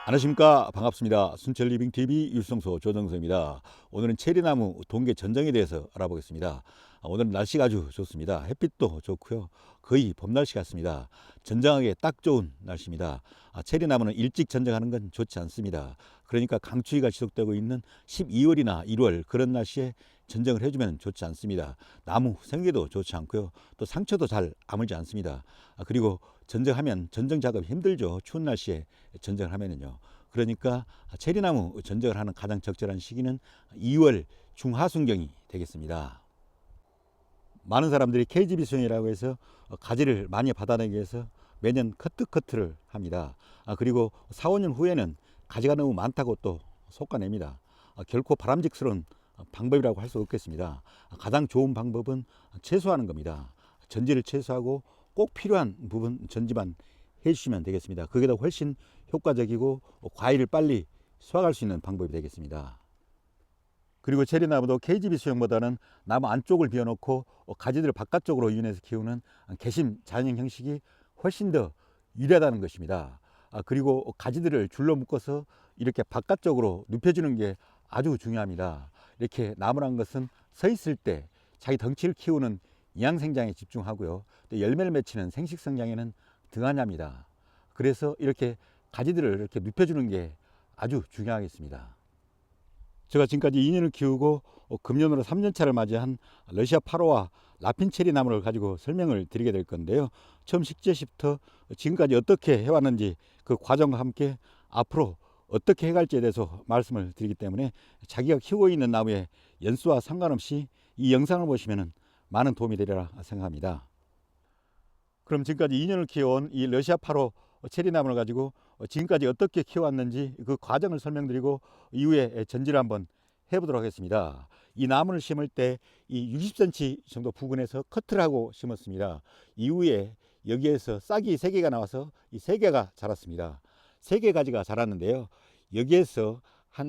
안녕하십니까, 반갑습니다. 순천리빙TV 유성소 조정서입니다. 오늘은 체리나무 동계 전정에 대해서 알아보겠습니다. 오늘은 날씨가 아주 좋습니다. 햇빛도 좋고요, 거의 봄 날씨 같습니다. 전정하기에 딱 좋은 날씨입니다. 체리나무는 일찍 전정하는 건 좋지 않습니다. 그러니까 강추위가 지속되고 있는 12월이나 1월 그런 날씨에 전정을 해주면 좋지 않습니다. 나무 생계도 좋지 않고요, 또 상처도 잘 아물지 않습니다. 그리고 전정하면 전정 작업이 힘들죠. 추운 날씨에 전정을 하면은요. 그러니까 체리나무 전정을 하는 가장 적절한 시기는 2월 중하순경이 되겠습니다. 많은 사람들이 KGB 수영이라고 해서 가지를 많이 받아내기 위해서 매년 커트를 합니다. 그리고 4, 5년 후에는 가지가 너무 많다고 또 솎아냅니다. 결코 바람직스러운 방법이라고 할 수 없겠습니다. 가장 좋은 방법은 채소하는 겁니다. 전지를 채소하고 꼭 필요한 부분 전지만 해주시면 되겠습니다. 그게 더 훨씬 효과적이고 과일을 빨리 수확할 수 있는 방법이 되겠습니다. 그리고 체리나무도 KGB 수영보다는 나무 안쪽을 비워놓고 가지들을 바깥쪽으로 이윤해서 키우는 개심 자연형 형식이 훨씬 더 유리하다는 것입니다. 그리고 가지들을 줄로 묶어서 이렇게 바깥쪽으로 눕혀주는 게 아주 중요합니다. 이렇게 나무란 것은 서 있을 때 자기 덩치를 키우는 이양생장에 집중하고요, 또 열매를 맺히는 생식성장에는 등한합니다. 그래서 이렇게 가지들을 이렇게 눕혀주는 게 아주 중요하겠습니다. 제가 지금까지 2년을 키우고 금년으로 3년차를 맞이한 러시아 8호와 라핀체리 나무를 가지고 설명을 드리게 될 건데요. 처음 식재 시부터 지금까지 어떻게 해왔는지 그 과정과 함께 앞으로 어떻게 해갈지에 대해서 말씀을 드리기 때문에 자기가 키우고 있는 나무의 연수와 상관없이 이 영상을 보시면 많은 도움이 되리라 생각합니다. 그럼 지금까지 2년을 키워온 이 러시아 8호 체리나무를 가지고 지금까지 어떻게 키워왔는지 그 과정을 설명드리고 이후에 전지를 한번 해보도록 하겠습니다. 이 나무를 심을 때 이 60cm 정도 부근에서 커트를 하고 심었습니다. 이후에 여기에서 싹이 3개가 나와서 이 3개가 자랐습니다. 3개 가지가 자랐는데요, 여기에서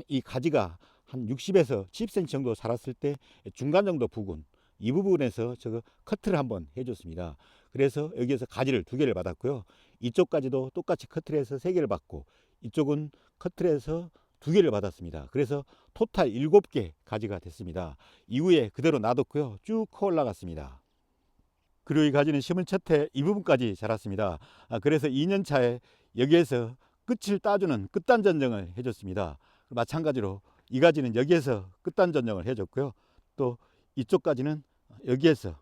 이 가지가 한 60에서 70cm 정도 자랐을 때 중간 정도 부근, 이 부분에서 저거 커트를 한번 해줬습니다. 그래서 여기에서 가지를 2개를 받았고요, 이쪽까지도 똑같이 커트를 해서 3개를 받고 이쪽은 커트를 해서 2개를 받았습니다. 그래서 토탈 7개 가지가 됐습니다. 이후에 그대로 놔뒀고요, 쭉 커 올라갔습니다. 그리고 이 가지는 심은 첫 해 이 부분까지 자랐습니다. 그래서 2년 차에 여기에서 끝을 따주는 끝단 전정을 해줬습니다. 마찬가지로 이 가지는 여기에서 끝단 전정을 해줬고요, 또 이쪽까지는 여기에서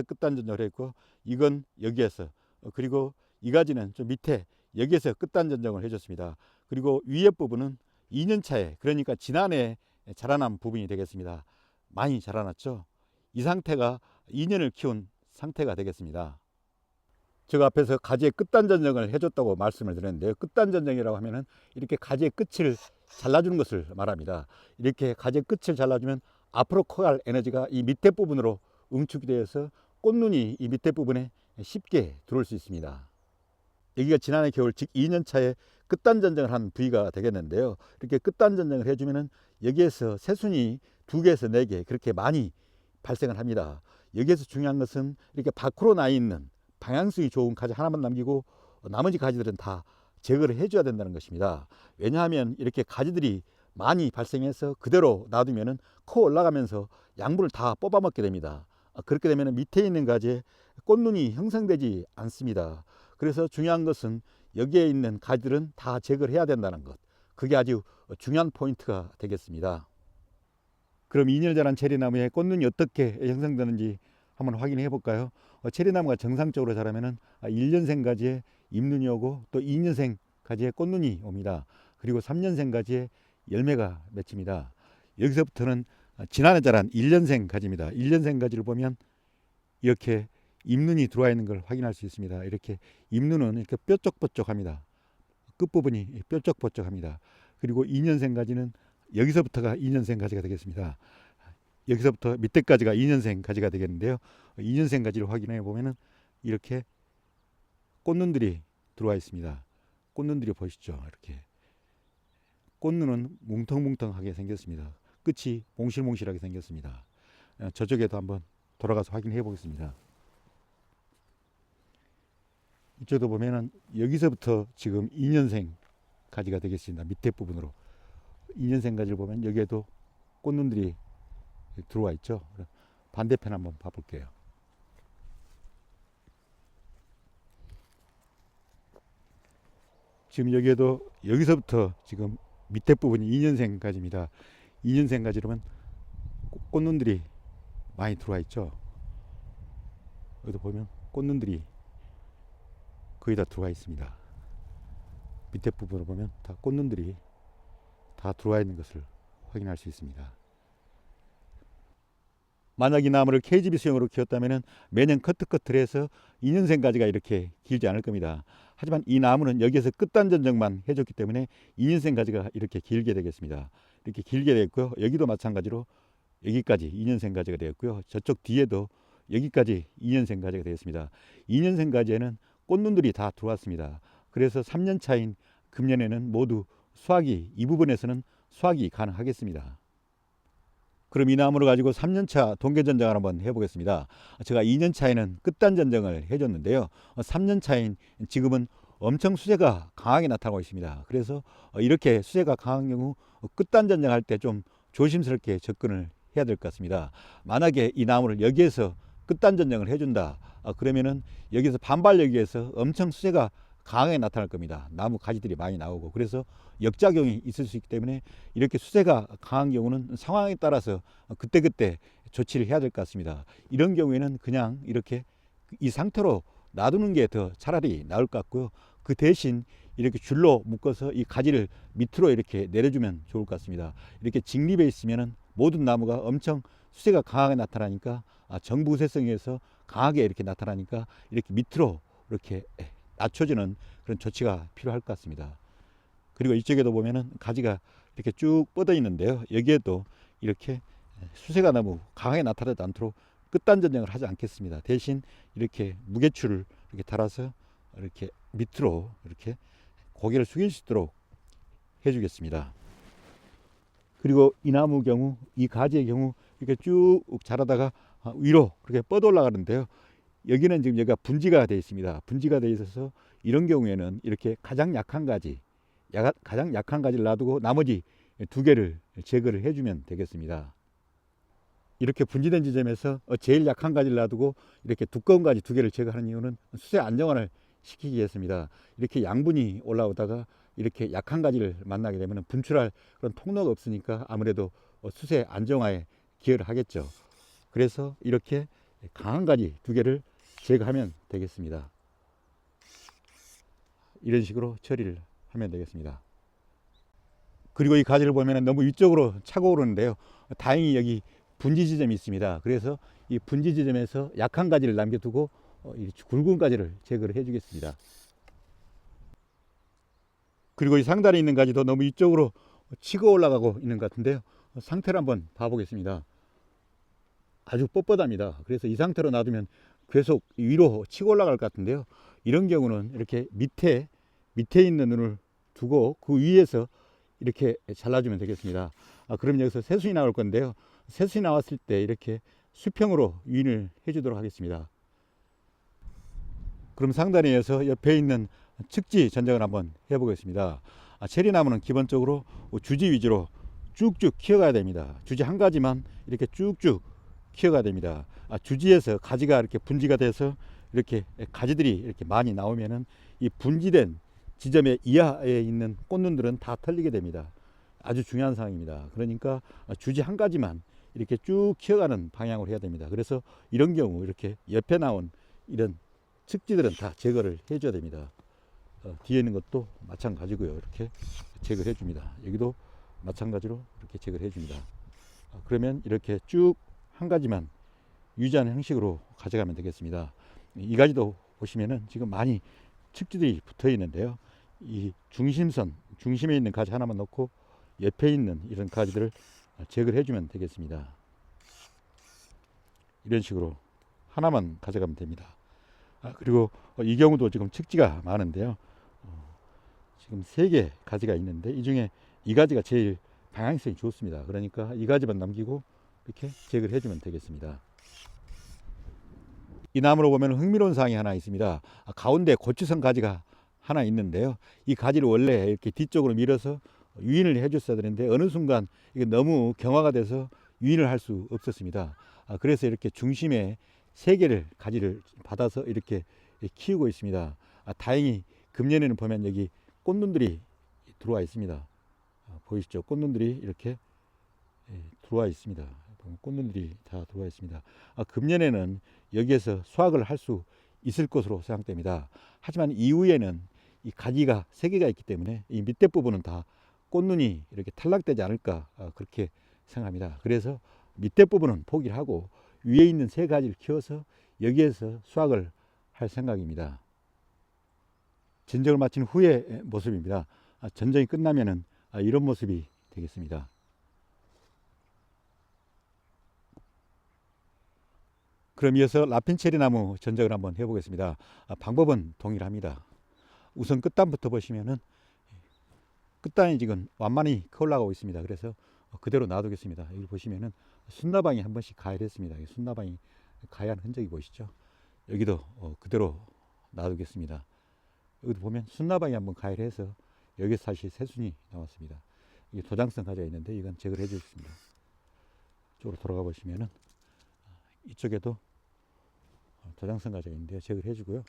끝단 전정을 했고, 이건 여기에서, 그리고 이 가지는 좀 밑에 여기에서 끝단 전정을 해줬습니다. 그리고 위에 부분은 2년 차에, 그러니까 지난해 자라난 부분이 되겠습니다. 많이 자라났죠. 이 상태가 2년을 키운 상태가 되겠습니다. 제가 앞에서 가지의 끝단 전정을 해줬다고 말씀을 드렸는데요, 끝단 전정이라고 하면은 이렇게 가지의 끝을 잘라주는 것을 말합니다. 이렇게 가지의 끝을 잘라주면 앞으로 커갈 에너지가 이 밑에 부분으로 응축이 되어서 꽃눈이 이 밑에 부분에 쉽게 들어올 수 있습니다. 여기가 지난해 겨울, 즉 2년 차에 끝단 전정을 한 부위가 되겠는데요, 이렇게 끝단 전정을 해주면은 여기에서 새순이 2개에서 4개 그렇게 많이 발생을 합니다. 여기에서 중요한 것은 이렇게 밖으로 나 있는 방향성이 좋은 가지 하나만 남기고 나머지 가지들은 다 제거를 해줘야 된다는 것입니다. 왜냐하면 이렇게 가지들이 많이 발생해서 그대로 놔두면 커 올라가면서 양분을 다 뽑아먹게 됩니다. 그렇게 되면 밑에 있는 가지에 꽃눈이 형성되지 않습니다. 그래서 중요한 것은 여기에 있는 가지들은 다 제거를 해야 된다는 것, 그게 아주 중요한 포인트가 되겠습니다. 그럼 2년 자란 체리나무에 꽃눈이 어떻게 형성되는지 한번 확인해 볼까요? 체리나무가 정상적으로 자라면은 1년생 가지에 잎눈이 오고, 또 2년생 가지에 꽃눈이 옵니다. 그리고 3년생 가지에 열매가 맺힙니다. 여기서부터는 지난해 자란 1년생 가지입니다. 1년생 가지를 보면 이렇게 잎눈이 들어와 있는 걸 확인할 수 있습니다. 이렇게 잎눈은 이렇게 뾰족뾰족합니다. 끝부분이 뾰족뾰족합니다. 그리고 2년생 가지는 여기서부터가 2년생 가지가 되겠습니다. 여기서부터 밑에까지가 2년생 가지가 되겠는데요, 2년생 가지를 확인해 보면은 이렇게 꽃눈들이 들어와 있습니다. 꽃눈들이 보이시죠? 이렇게 꽃눈은 뭉텅뭉텅하게 생겼습니다. 끝이 몽실몽실하게 생겼습니다. 저쪽에도 한번 돌아가서 확인해 보겠습니다. 이쪽도 보면은 여기서부터 지금 2년생 가지가 되겠습니다. 밑에 부분으로 2년생 가지를 보면 여기에도 꽃눈들이 들어와 있죠. 반대편 한번 봐볼게요. 지금 여기에도 여기서부터 지금 밑에 부분이 2년생 가지입니다. 2년생 가지로면 꽃눈들이 많이 들어와 있죠. 여기도 보면 꽃눈들이 거의 다 들어와 있습니다. 밑에 부분을 보면 다 꽃눈들이 다 들어와 있는 것을 확인할 수 있습니다. 만약 이 나무를 KGB수용으로 키웠다면 매년 커트해서 2년생 가지가 이렇게 길지 않을 겁니다. 하지만 이 나무는 여기에서 끝단 전정만 해줬기 때문에 2년생 가지가 이렇게 길게 되겠습니다. 이렇게 길게 되었고요. 여기도 마찬가지로 여기까지 2년생 가지가 되었고요. 저쪽 뒤에도 여기까지 2년생 가지가 되었습니다. 2년생 가지에는 꽃눈들이 다 들어왔습니다. 그래서 3년 차인 금년에는 모두 수확이, 이 부분에서는 수확이 가능하겠습니다. 그럼 이 나무를 가지고 3년차 동계전정을 한번 해보겠습니다. 제가 2년차에는 끝단전정을 해줬는데요. 3년차인 지금은 엄청 수세가 강하게 나타나고 있습니다. 그래서 이렇게 수세가 강한 경우 끝단전정할 때 좀 조심스럽게 접근을 해야 될 것 같습니다. 만약에 이 나무를 여기에서 끝단전정을 해준다. 그러면은 여기서 반발력에서 엄청 수세가 강하게 나타날 겁니다. 나무 가지들이 많이 나오고, 그래서 역작용이 있을 수 있기 때문에 이렇게 수세가 강한 경우는 상황에 따라서 그때그때 조치를 해야 될 것 같습니다. 이런 경우에는 그냥 이렇게 이 상태로 놔두는 게 더 차라리 나을 것 같고요. 그 대신 이렇게 줄로 묶어서 이 가지를 밑으로 이렇게 내려주면 좋을 것 같습니다. 이렇게 직립해 있으면은 모든 나무가 엄청 수세가 강하게 나타나니까 정부세성에 의해서 강하게 이렇게 나타나니까 이렇게 밑으로 이렇게 낮춰주는 그런 조치가 필요할 것 같습니다. 그리고 이쪽에도 보면은 가지가 이렇게 쭉 뻗어 있는데요. 여기에도 이렇게 수세가 너무 강하게 나타나지 않도록 끝단전정을 하지 않겠습니다. 대신 이렇게 무게추를 이렇게 달아서 이렇게 밑으로 이렇게 고개를 숙일 수 있도록 해주겠습니다. 그리고 이 나무 경우, 이 가지의 경우 이렇게 쭉 자라다가 위로 그렇게 뻗어 올라가는데요. 여기는 지금 여기가 분지가 되어 있습니다. 분지가 되어 있어서 이런 경우에는 이렇게 가장 약한 가지를 놔두고 나머지 두 개를 제거를 해주면 되겠습니다. 이렇게 분지된 지점에서 제일 약한 가지를 놔두고 이렇게 두꺼운 가지 두 개를 제거하는 이유는 수세 안정화를 시키기 위해서입니다. 이렇게 양분이 올라오다가 이렇게 약한 가지를 만나게 되면 분출할 그런 통로가 없으니까 아무래도 수세 안정화에 기여를 하겠죠. 그래서 이렇게 강한 가지 두 개를 제거하면 되겠습니다. 이런 식으로 처리를 하면 되겠습니다. 그리고 이 가지를 보면 너무 위쪽으로 차고 오르는데요. 다행히 여기 분지 지점이 있습니다. 그래서 이 분지 지점에서 약한 가지를 남겨두고 이 굵은 가지를 제거를 해주겠습니다. 그리고 이 상단에 있는 가지도 너무 위쪽으로 치고 올라가고 있는 것 같은데요. 상태를 한번 봐보겠습니다. 아주 뻣뻣합니다. 그래서 이 상태로 놔두면 계속 위로 치고 올라갈 것 같은데요. 이런 경우는 이렇게 밑에 있는 눈을 두고 그 위에서 이렇게 잘라주면 되겠습니다. 그럼 여기서 새순이 나올 건데요. 새순이 나왔을 때 이렇게 수평으로 유인을 해주도록 하겠습니다. 그럼 상단에 이어서 옆에 있는 측지 전정을 한번 해보겠습니다. 체리나무는 기본적으로 주지 위주로 쭉쭉 키워가야 됩니다. 주지 한 가지만 이렇게 쭉쭉 키워가야 됩니다. 주지에서 가지가 이렇게 분지가 돼서 이렇게 가지들이 이렇게 많이 나오면은 이 분지된 지점의 이하에 있는 꽃눈들은 다 털리게 됩니다. 아주 중요한 사항입니다. 그러니까 주지 한 가지만 이렇게 쭉 키워가는 방향으로 해야 됩니다. 그래서 이런 경우 이렇게 옆에 나온 이런 측지들은 다 제거를 해줘야 됩니다. 뒤에 있는 것도 마찬가지고요. 이렇게 제거를 해줍니다. 여기도 마찬가지로 이렇게 제거를 해줍니다. 그러면 이렇게 쭉 한 가지만 유지하는 형식으로 가져가면 되겠습니다. 이 가지도 보시면은 지금 많이 측지들이 붙어 있는데요. 이 중심에 있는 가지 하나만 넣고 옆에 있는 이런 가지들을 제거를 해주면 되겠습니다. 이런 식으로 하나만 가져가면 됩니다. 그리고 이 경우도 지금 측지가 많은데요. 지금 3개 가지가 있는데 이 중에 이 가지가 제일 방향성이 좋습니다. 그러니까 이 가지만 남기고 이렇게 제거를 해주면 되겠습니다. 이 나무로 보면 흥미로운 사항이 하나 있습니다. 가운데 고추성 가지가 하나 있는데요. 이 가지를 원래 이렇게 뒤쪽으로 밀어서 유인을 해줬어야 되는데 어느 순간 이게 너무 경화가 돼서 유인을 할 수 없었습니다. 그래서 이렇게 중심에 세 개를 가지를 받아서 이렇게 키우고 있습니다. 다행히 금년에는 보면 여기 꽃눈들이 들어와 있습니다. 보이시죠? 꽃눈들이 이렇게 들어와 있습니다. 꽃눈들이 다 들어와 있습니다. 금년에는 여기에서 수확을 할 수 있을 것으로 생각됩니다. 하지만 이후에는 이 가지가 세 개가 있기 때문에 이 밑에 부분은 다 꽃눈이 이렇게 탈락되지 않을까 그렇게 생각합니다. 그래서 밑에 부분은 포기를 하고 위에 있는 세 가지를 키워서 여기에서 수확을 할 생각입니다. 전정을 마친 후의 모습입니다. 전정이 끝나면은 이런 모습이 되겠습니다. 그럼 이어서 라핀체리 나무 전정을 한번 해보겠습니다. 방법은 동일합니다. 우선 끝단부터 보시면은 끝단이 지금 완만히 올라가고 있습니다. 그래서 그대로 놔두겠습니다. 여기 보시면은 순나방이 한 번씩 가열했습니다. 순나방이 가열한 흔적이 보이시죠? 여기도 그대로 놔두겠습니다. 여기도 보면 순나방이 한번 가열해서 여기서 다시 새순이 나왔습니다. 이게 도장성 가지가 있는데 이건 제거를 해주겠습니다. 이쪽으로 돌아가 보시면은 이쪽에도 도장성 가지가 있는데 제거를 해주고요.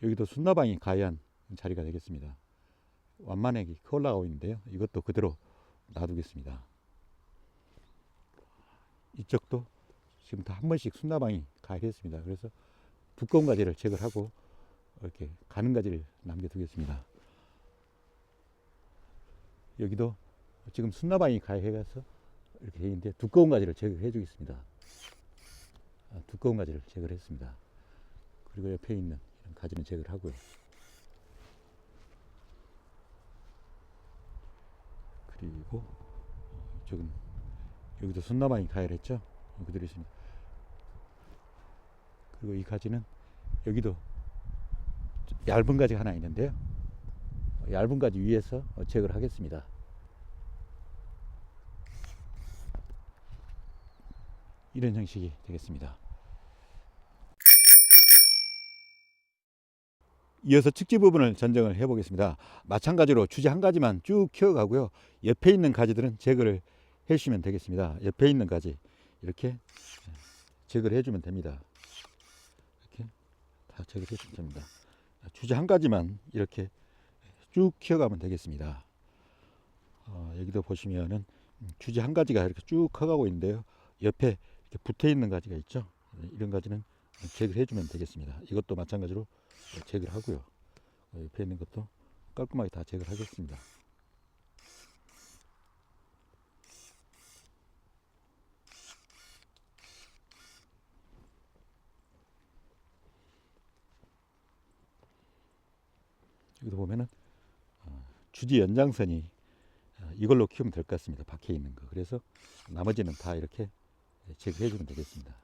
여기도 순나방이 가열한 자리가 되겠습니다. 완만하게 올라가고 있는데요. 이것도 그대로 놔두겠습니다. 이쪽도 지금 다 한 번씩 순나방이 가열했습니다. 그래서 두꺼운 가지를 제거를 하고 이렇게 가는 가지를 남겨두겠습니다. 여기도 지금 순나방이 가열해서 이렇게 되어 있는데 두꺼운 가지를 제거해 주겠습니다. 두꺼운 가지를 제거를 했습니다. 그리고 옆에 있는 이런 가지는 제거를 하고요. 그리고 이쪽은 여기도 순나방이 가열했죠. 그대로 있습니다. 그리고 이 가지는 여기도 얇은 가지가 하나 있는데요. 얇은 가지 위에서 제거를 하겠습니다. 이런 형식이 되겠습니다. 이어서 측지 부분을 전정을 해 보겠습니다. 마찬가지로 주지 한 가지만 쭉 키워가고요. 옆에 있는 가지들은 제거를 해주시면 되겠습니다. 옆에 있는 가지 이렇게 제거를 해주면 됩니다. 이렇게 다 제거를 해주면 됩니다. 주지 한 가지만 이렇게 쭉 키워가면 되겠습니다. 여기도 보시면은 주지 한 가지가 이렇게 쭉 커가고 있는데요. 옆에 이렇게 붙어 있는 가지가 있죠. 이런 가지는 제거를 해주면 되겠습니다. 이것도 마찬가지로 제거를 하고요. 옆에 있는 것도 깔끔하게 다 제거를 하겠습니다. 여기도 보면은 주지 연장선이 이걸로 키우면 될 것 같습니다. 박혀 있는 거. 그래서 나머지는 다 이렇게 제거해 주면 되겠습니다.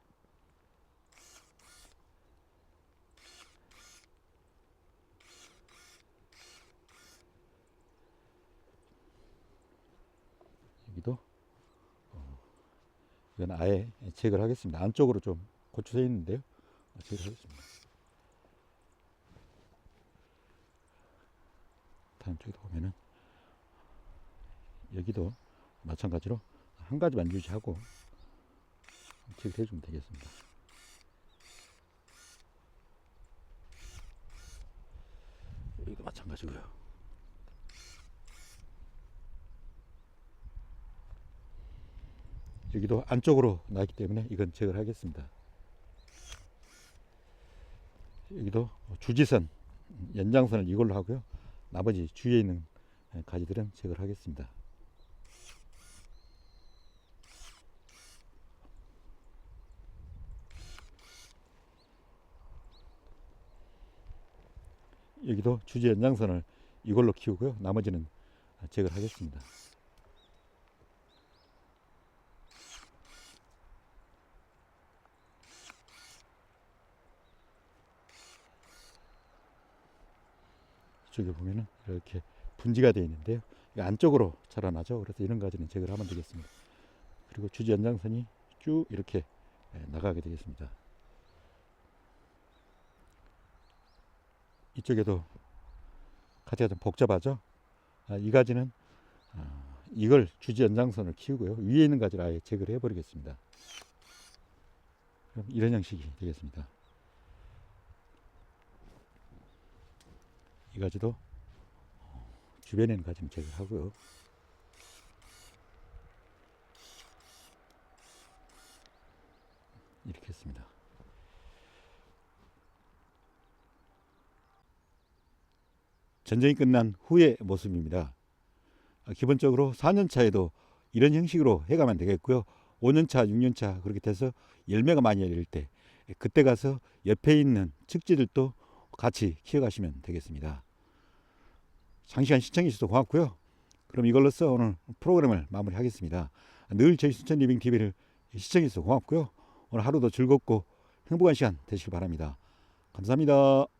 여기도 이건 아예 제거를 하겠습니다. 안쪽으로 좀 고추져 있는데요. 제거하겠습니다. 다음 쪽에도 보면은 여기도 마찬가지로 한 가지만 유지하고 제거해 주면 되겠습니다. 여기도 마찬가지고요. 여기도 안쪽으로 나왔기 때문에 이건 제거를 하겠습니다. 여기도 주지선 연장선을 이걸로 하고요. 나머지 주위에 있는 가지들은 제거를 하겠습니다. 여기도 주지 연장선을 이걸로 키우고요. 나머지는 제거를 하겠습니다. 이쪽에 보면은 이렇게 분지가 되어 있는데요. 안쪽으로 자라나죠. 그래서 이런 가지는 제거를 하면 되겠습니다. 그리고 주지 연장선이 쭉 이렇게 나가게 되겠습니다. 이쪽에도 가지가 좀 복잡하죠. 이 가지는 이걸 주지 연장선을 키우고요. 위에 있는 가지를 아예 제거를 해버리겠습니다. 그럼 이런 형식이 되겠습니다. 이 가지도 주변에 있는 가지는 제거하고요. 이렇게 했습니다. 전쟁이 끝난 후의 모습입니다. 기본적으로 4년차에도 이런 형식으로 해가면 되겠고요. 5년차, 6년차 그렇게 돼서 열매가 많이 열릴 때 그때 가서 옆에 있는 측지들도 같이 키워가시면 되겠습니다. 장시간 시청해 주셔서 고맙고요. 그럼 이걸로써 오늘 프로그램을 마무리하겠습니다. 늘 저희 순천리빙TV를 시청해 주셔서 고맙고요. 오늘 하루도 즐겁고 행복한 시간 되시길 바랍니다. 감사합니다.